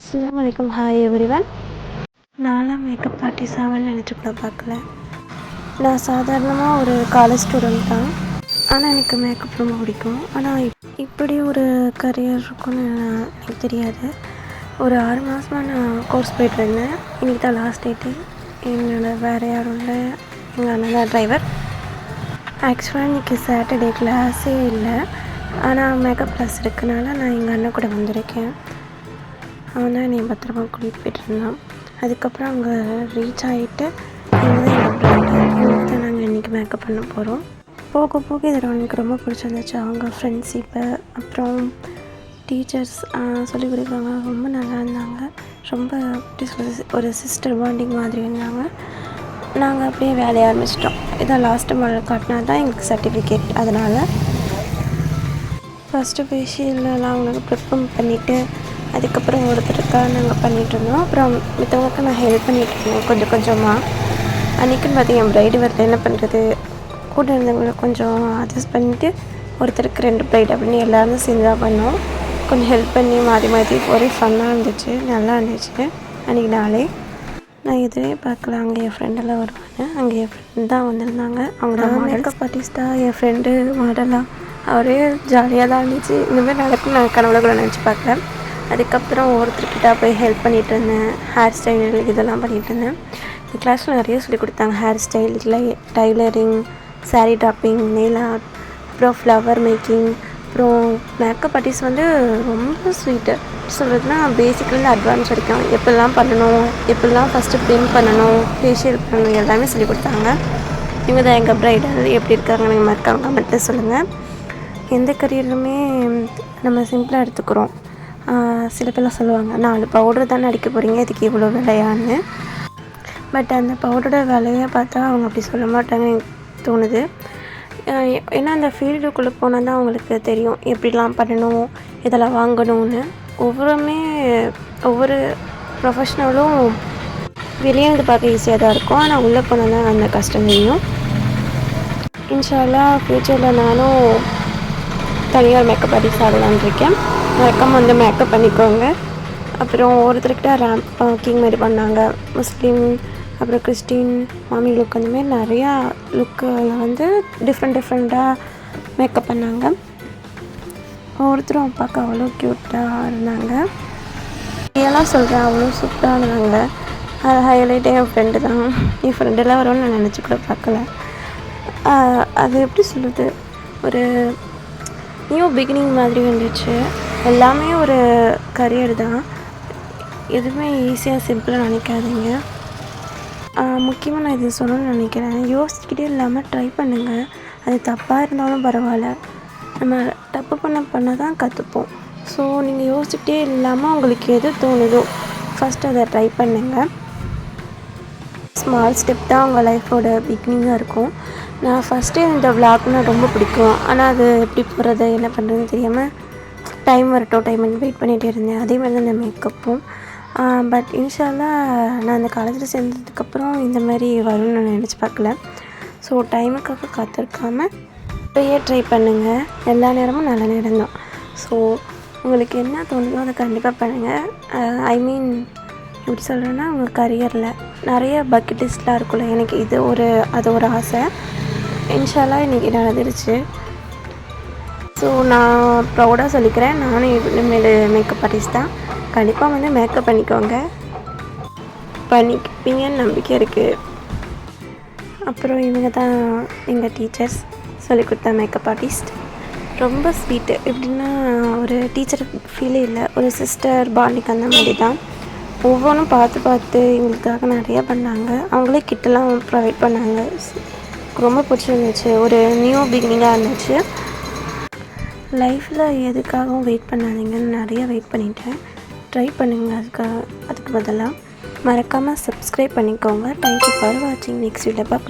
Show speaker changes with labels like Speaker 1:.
Speaker 1: அஸ்ஸலாமு அலைக்கும். Hi everyone. நான்லாம் மேக்கப் ஆர்டிஸ்ட் ஆவேன்னு நினச்சி கூட பார்க்கல. நான் சாதாரணமாக ஒரு காலேஜ் ஸ்டூடெண்ட் தான். ஆனால் எனக்கு மேக்கப் ரொம்ப பிடிக்கும். ஆனால் இப்படி ஒரு கரியர் இருக்குன்னு எனக்கு தெரியாது. ஒரு 6 மாதமாக நான் கோர்ஸ் போய்ட்டுருந்தேன். இன்றைக்கி தான் லாஸ்ட் டேட்டு. வேறு யாரும் இல்லை, எங்கள் அண்ணன் தான் டிரைவர். ஆக்சுவலாக இன்றைக்கி சாட்டர்டே கிளாஸே இல்லை. ஆனால் மேக்கப் கிளாஸ் இருக்கனால நான் எங்கள் அண்ணன் கூட வந்திருக்கேன். அவன் தான் என்னை பத்திரமா கூட்டிகிட்டு போய்ட்டுருந்தான். அதுக்கப்புறம் அங்கே ரீச் ஆகிட்டு இங்கே தான் எங்கள் ப்ரைடு, இங்கே தான் நாங்கள் இன்றைக்கி மேக்கப் பண்ண போகிறோம். போக போக இதில் எனக்கு ரொம்ப பிடிச்சிருந்துச்சு. அவங்க ஃப்ரெண்ட்ஷிப்பு, அப்புறம் டீச்சர்ஸ் சொல்லிக் கொடுக்குறவங்க ரொம்ப நல்லா இருந்தாங்க. ரொம்ப எப்படி சொல்கிறது, ஒரு சிஸ்டர் பாண்டிங் மாதிரி இருந்தாங்க. நாங்கள் அப்படியே வேலையை ஆரம்பிச்சிட்டோம். இதான் லாஸ்ட்டு மாடல் காட்டினா தான் எங்களுக்கு சர்டிஃபிகேட். அதனால் ஃபஸ்ட்டு ஃபேஷியல்லாம் அவங்களுக்கு ப்ரிப்பேர் பண்ணிவிட்டு அதுக்கப்புறம் ஒருத்தருக்காக நாங்கள் பண்ணிகிட்ருந்தோம். அப்புறம் மித்தவங்களுக்கு நான் ஹெல்ப் பண்ணிகிட்ருந்தேன் கொஞ்சம் கொஞ்சமாக. அன்றைக்குன்னு பார்த்து என் ப்ரைடு வரல, என்ன பண்ணுறது, கூட இருந்தவங்களை கொஞ்சம் அட்ஜஸ்ட் பண்ணிவிட்டு ஒருத்தருக்கு 2 ப்ரைடு அப்படின்னு எல்லோரும் சேர்ந்து தான் பண்ணோம். கொஞ்சம் ஹெல்ப் பண்ணி மாற்றி மாற்றி ஒரே ஃபன்னாக இருந்துச்சு, நல்லா இருந்துச்சு அன்றைக்கி நாளே. நான் எதுவே பார்க்கல, அங்கே என் ஃப்ரெண்டெல்லாம் வருவாங்க. அங்கே என் ஃப்ரெண்ட் தான் வந்திருந்தாங்க. அவங்களோட மேக்கப் ஆர்டிஸ்ட்டாக என் ஃப்ரெண்டு மாடலாக அவரே ஜாலியாக தான் இருந்துச்சு. இந்தமாதிரி நடக்கும் நான் கனவுல கூட நினச்சி பார்க்கல. அதுக்கப்புறம் ஒருத்தர்கிட்ட போய் ஹெல்ப் பண்ணிகிட்டு இருந்தேன். ஹேர் ஸ்டைல் இதெல்லாம் பண்ணிகிட்டு இருந்தேன். இந்த கிளாஸில் நிறைய சொல்லிக் கொடுத்தாங்க. Hair style, tailoring, saree draping, nail art, அப்புறம் ஃப்ளவர் மேக்கிங். அப்புறம் மேக்கப் ஆர்டிஸ்ட் வந்து ரொம்ப ஸ்வீட்டு சொல்கிறதுனா பேசிக்லேருந்து அட்வான்ஸ் வரைக்கும் எப்படிலாம் பண்ணணும், எப்படிலாம் ஃபஸ்ட்டு பிரிண்ட் பண்ணணும், ஃபேஷியல் பண்ணணும், எல்லாமே சொல்லிக் கொடுத்தாங்க. இவங்க தான் எங்கள் ப்ரைடல். எப்படி இருக்காங்க நீங்கள் மறக்காம கமெண்ட்டில் சொல்லுங்கள். எந்த கரியருமே நம்ம சிம்பிளாக எடுத்துக்கிறோம். சில பேர்லாம் சொல்லுவாங்க, 4 பவுடர் தானே அடிக்க போகிறீங்க, இதுக்கு இவ்வளோ விலையான்னு. பட் அந்த பவுடரோட விலையை பார்த்தா அவங்க அப்படி சொல்ல மாட்டாங்கன்னு எனக்கு தோணுது. ஏன்னா அந்த ஃபீல்டுக்குள்ளே போனால் தான் அவங்களுக்கு தெரியும் எப்படிலாம் பண்ணணும், இதெல்லாம் வாங்கணும்னு. ஒவ்வொரு ப்ரொஃபஷ்னலும் வெளியே வந்து பார்க்க ஈஸியாக தான் இருக்கும். ஆனால் உள்ளே போனால் தான் அந்த கஷ்டம் தெரியும். இன்ஷா அல்லாஹ் ஃப்யூச்சரில் நானும் தனியார் மேக்கப் ஆர்டிஸ்ட் ஆகலான்னு இருக்கேன். மறக்காம வந்து மேக்கப் பண்ணிக்கோங்க. அப்புறம் ஒருத்தர்கிட்ட ரேம்ப் வாக்கிங் மாதிரி பண்ணாங்க. முஸ்லீம், அப்புறம் கிறிஸ்டின், மாமி லுக், அந்தமாரி நிறையா லுக்கில் வந்து டிஃப்ரெண்ட்டாக மேக்கப் பண்ணாங்க. ஒவ்வொருத்தரும் பார்க்க அவ்வளோ க்யூட்டாக இருந்தாங்க. இதெல்லாம் சொல்கிறேன், அவ்வளோ சூப்பராக இருந்தாங்க. அது ஹைலைட்டே என் ஃப்ரெண்டு தான். என் ஃப்ரெண்டெல்லாம் வரும்னு நான் நினச்சி கூட பார்க்கல. அது எப்படி சொல்கிறது, ஒரு நியூ பிகினிங் மாதிரி இருந்துச்சு. எல்லாமே ஒரு கரியர் தான். எதுவுமே ஈஸியாக சிம்பிளாக நினைக்காதீங்க. முக்கியமாக நான் இது சொல்லணும்னு நினைக்கிறேன், யோசிச்சுக்கிட்டே இல்லாமல் ட்ரை பண்ணுங்கள். அது தப்பாக இருந்தாலும் பரவாயில்ல, நம்ம தப்பு பண்ண தான் கற்றுப்போம். ஸோ நீங்கள் யோசிச்சுக்கிட்டே இல்லாமல் உங்களுக்கு எது தோணுதோ ஃபஸ்ட் அதை ட்ரை பண்ணுங்கள். ஸ்மால் ஸ்டெப் தான் உங்கள் லைஃபோட பிகினிங்காக இருக்கும். நான் ஃபஸ்ட்டே இந்த விளாக்னால் ரொம்ப பிடிக்கும். ஆனால் அது எப்படி போகிறது, என்ன பண்ணுறதுன்னு தெரியாமல் டைம் வெயிட் பண்ணிகிட்டே இருந்தேன். அதே மாதிரி தான் இந்த மேக்கப்பும். பட் இன்ஷா அல்லாஹ் நான் அந்த காலேஜில் சேர்ந்ததுக்கப்புறம் இந்த மாதிரி வரும்னு நான் நினச்சி பார்க்கல. ஸோ டைமுக்காக காத்திருக்காமல் இப்போயே ட்ரை பண்ணுங்கள். எல்லா நேரமும் நல்ல நேரம் தான். ஸோ உங்களுக்கு என்ன தோணுதோ அதை கண்டிப்பாக பண்ணுங்கள். எப்படி சொல்கிறேன்னா, உங்கள் கரியரில் நிறைய பக்கெட் லிஸ்ட்லாம் இருக்குல்ல, எனக்கு அது ஒரு ஆசை. இன்ஷா அல்லாஹ் இன்றைக்கி நடந்துருச்சு. ஸோ நான் ப்ரௌடாக சொல்லிக்கிறேன், நானும் இனிமேல் மேக்கப் ஆர்டிஸ்ட் தான். கண்டிப்பாக வந்து மேக்கப் பண்ணிப்பீங்கன்னு நம்பிக்கை இருக்குது. அப்புறம் இவங்க தான் எங்கள் டீச்சர்ஸ், சொல்லிக் கொடுத்தா மேக்கப் ஆர்டிஸ்ட். ரொம்ப ஸ்வீட்டு, எப்படின்னா ஒரு டீச்சர் ஃபீலே இல்லை, ஒரு சிஸ்டர் பாண்டிங் அந்த மாதிரி தான். ஒவ்வொன்றும் பார்த்து எங்களுக்காக நிறையா பண்ணாங்க. அவங்களே கிட்டலாம் ப்ரொவைட் பண்ணாங்க. ரொம்ப பிடிச்சிருந்துச்சு. ஒரு நியூ பிகினிங்காக இருந்துச்சு. லைஃப்பில் எதுக்காகவும் வெயிட் பண்ணாதீங்கன்னு நிறையா வெயிட் பண்ணிட்டேன். ட்ரை பண்ணுங்கள். அதுக்கு பதிலாக மறக்காமல் சப்ஸ்கிரைப் பண்ணிக்கோங்க. தேங்க்யூ ஃபார் வாட்சிங். நெக்ஸ்ட் வீடியோவில் பார்க்கலாம்.